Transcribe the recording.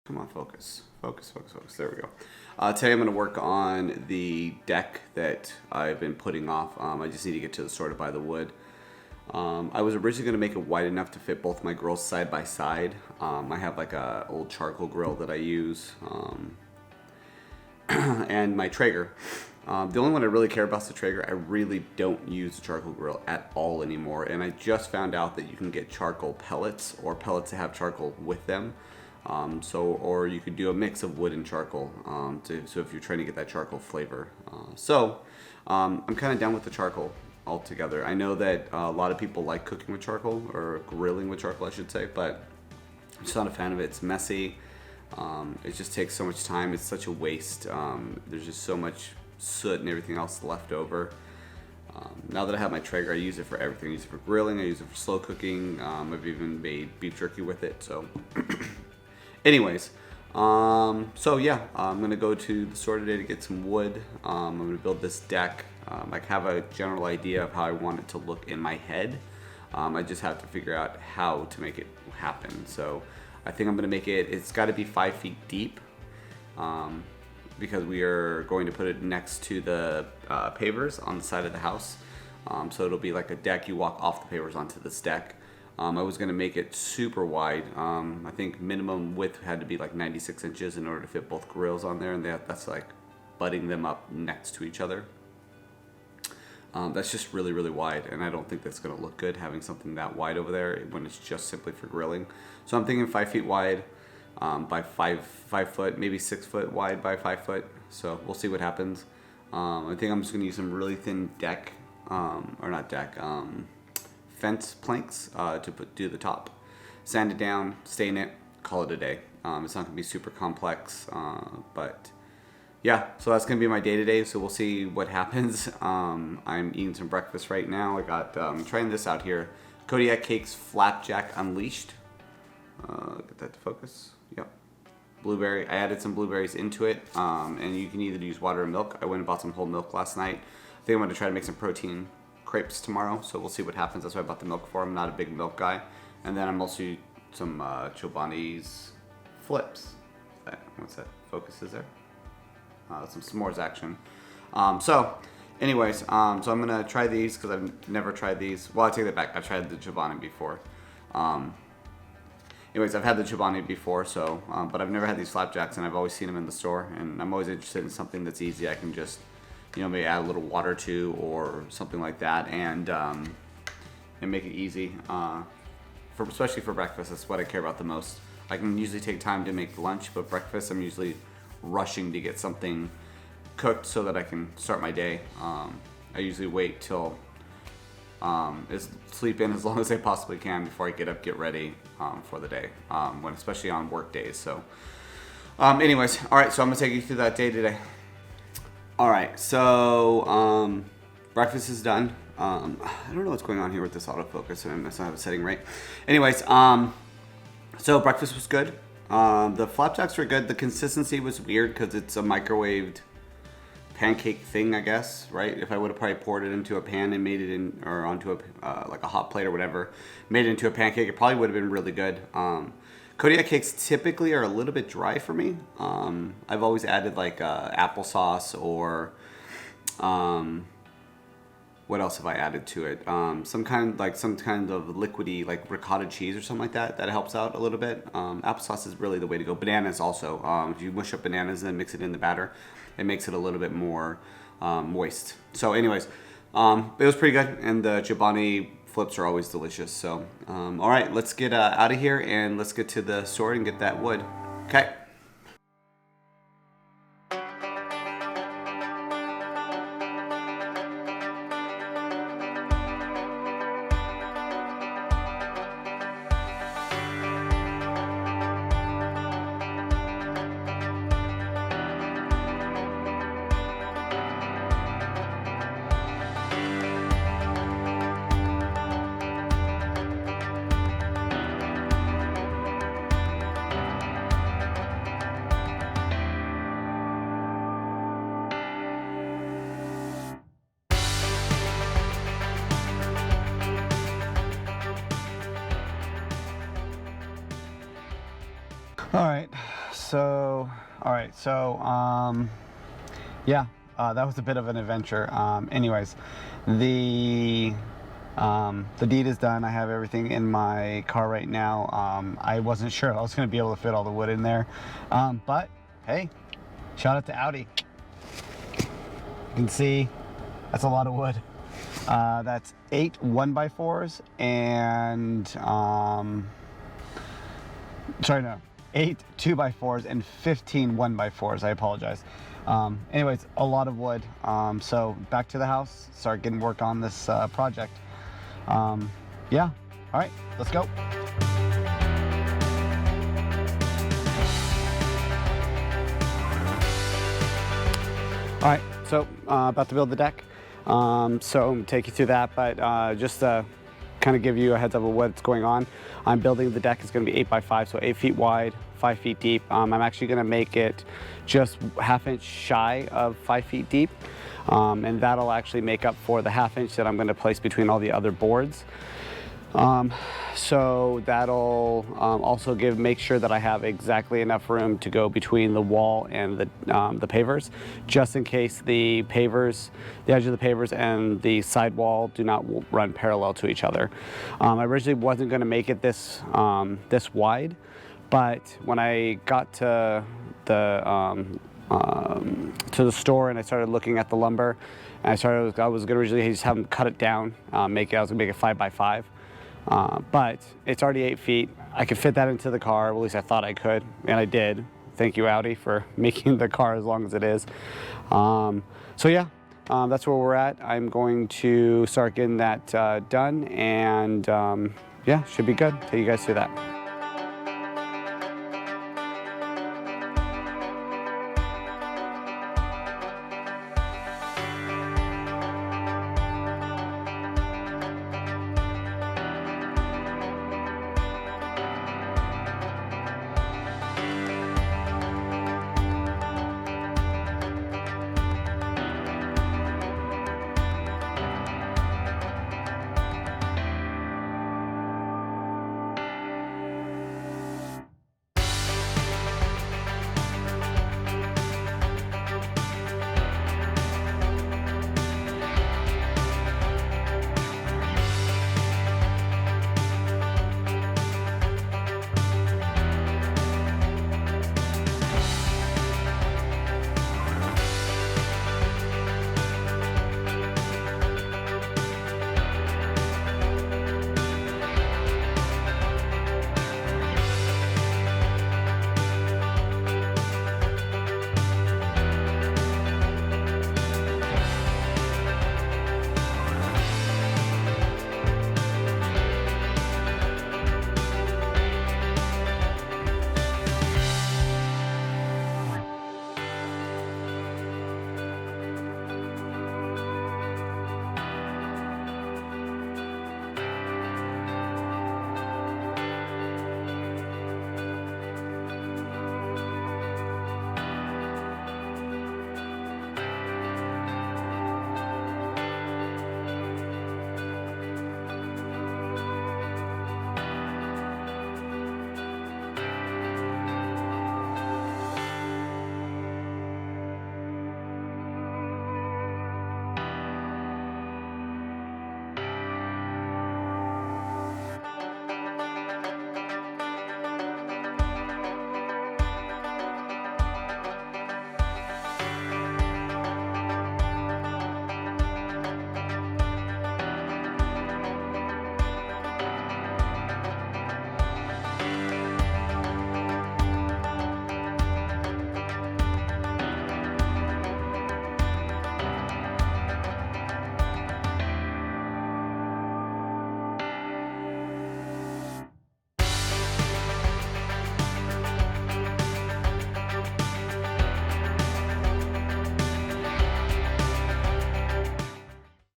Come on, focus. Focus, focus, focus. There we go. Today I'm going to work on the deck that I've been putting off. I just need to get to the sort of by the wood. I was originally going to make it wide enough to fit both my grills side by side. I have like a old charcoal grill that I use, and my Traeger. The only one I really care about is the Traeger. I really don't use the charcoal grill at all anymore, and I just found out that you can get charcoal pellets or pellets that have charcoal with them. Or you could do a mix of wood and charcoal. So if you're trying to get that charcoal flavor, I'm kind of down with the charcoal altogether. I know that a lot of people like cooking with charcoal or grilling with charcoal, I should say, but I'm just not a fan of it. It's messy. It just takes so much time. It's such a waste. There's just so much soot and everything else left over. Now that I have my Traeger, I use it for everything. I use it for grilling. I use it for slow cooking. I've even made beef jerky with it. So. Anyways, so yeah, I'm gonna go to the store today to get some wood. I'm gonna build this deck. I have a general idea of how I want it to look in my head. I just have to figure out how to make it happen. So I think I'm gonna make it, it's gotta be 5 feet deep, because we are going to put it next to the pavers on the side of the house. So it'll be like a deck, you walk off the pavers onto this deck. I was going to make it super wide. I think minimum width had to be like 96 inches in order to fit both grills on there, and that's like butting them up next to each other. That's just really, really wide, and I don't think that's going to look good having something that wide over there when it's just simply for grilling. So I'm thinking 5 feet wide by 5 foot, maybe 6 foot wide by 5 foot. So we'll see what happens. I think I'm just going to use some really thin deck, or not deck, fence planks to do the top, sand it down, stain it, call it a day. It's not gonna be super complex, but yeah, so that's gonna be my day to day. So we'll see what happens. I'm eating some breakfast right now. I got trying this out here, Kodiak Cakes Flapjack Unleashed. Get that to focus. Yep, blueberry. I added some blueberries into it, and you can either use water or milk. I went and bought some whole milk last night. I think I'm gonna try to make some protein crepes tomorrow, so we'll see what happens. That's why I bought the milk for. I'm not a big milk guy. And then I'm also some Chobani's flips. What's that? Focus is there? Some s'mores action. So anyways, so I'm gonna try these because I've never tried these. Well, I take that back. I've tried the Chobani before. Anyways, I've had the Chobani before, so but I've never had these flapjacks, and I've always seen them in the store. And I'm always interested in something that's easy. I can just, maybe add a little water to or something like that, and make it easy. Especially for breakfast, that's what I care about the most. I can usually take time to make lunch, but breakfast, I'm usually rushing to get something cooked so that I can start my day. I usually wait till sleep in as long as I possibly can before I get up, get ready for the day. Especially on work days. So, anyways, all right. So I'm gonna take you through that day today. All right, so breakfast is done. I don't know what's going on here with this autofocus, and I must not have a setting right. Anyways, so breakfast was good. The flapjacks were good. The consistency was weird because it's a microwaved pancake thing, I guess, right? If I would have probably poured it into a pan and made it in, or onto a like a hot plate or whatever, made it into a pancake, it probably would have been really good. Kodiak cakes typically are a little bit dry for me. I've always added like applesauce or what else have I added to it? Some kind of liquidy like ricotta cheese or something like that. That helps out a little bit. Applesauce is really the way to go. Bananas also. If you mush up bananas and then mix it in the batter, it makes it a little bit more moist. So anyways, it was pretty good, and the Chobani flips are always delicious. So, all right, let's get out of here and let's get to the store and get that wood. Okay. All right, So, all right, so, yeah, that was a bit of an adventure. Anyways, the deed is done. I have everything in my car right now. I wasn't sure if I was going to be able to fit all the wood in there, but hey, shout out to Audi. You can see that's a lot of wood. That's 8 1x4s and sorry, no, 8 2x4s and 15 1x4s. I apologize. Anyways, a lot of wood. So back to the house, start getting work on this project. Yeah, all right, let's go. All right, so about to build the deck. So I'm gonna take you through that, but just to kind of give you a heads up of what's going on. I'm building the deck. It's gonna be 8x5, so 8 feet wide, 5 feet deep. I'm actually gonna make it just 1/2 inch shy of 5 feet deep. And that'll actually make up for the 1/2 inch that I'm gonna place between all the other boards. So that'll also make sure that I have exactly enough room to go between the wall and the pavers, just in case the pavers, the edge of the pavers and the side wall do not run parallel to each other. I originally wasn't going to make it this wide, but when I got to the store and I started looking at the lumber, and I was going to originally just have them cut it down, I was going to make it 5x5. But it's already 8 feet. I could fit that into the car, at least I thought I could, and I did. Thank you, Audi, for making the car as long as it is. So yeah, that's where we're at. I'm going to start getting that done, and yeah, should be good. Take you guys through that.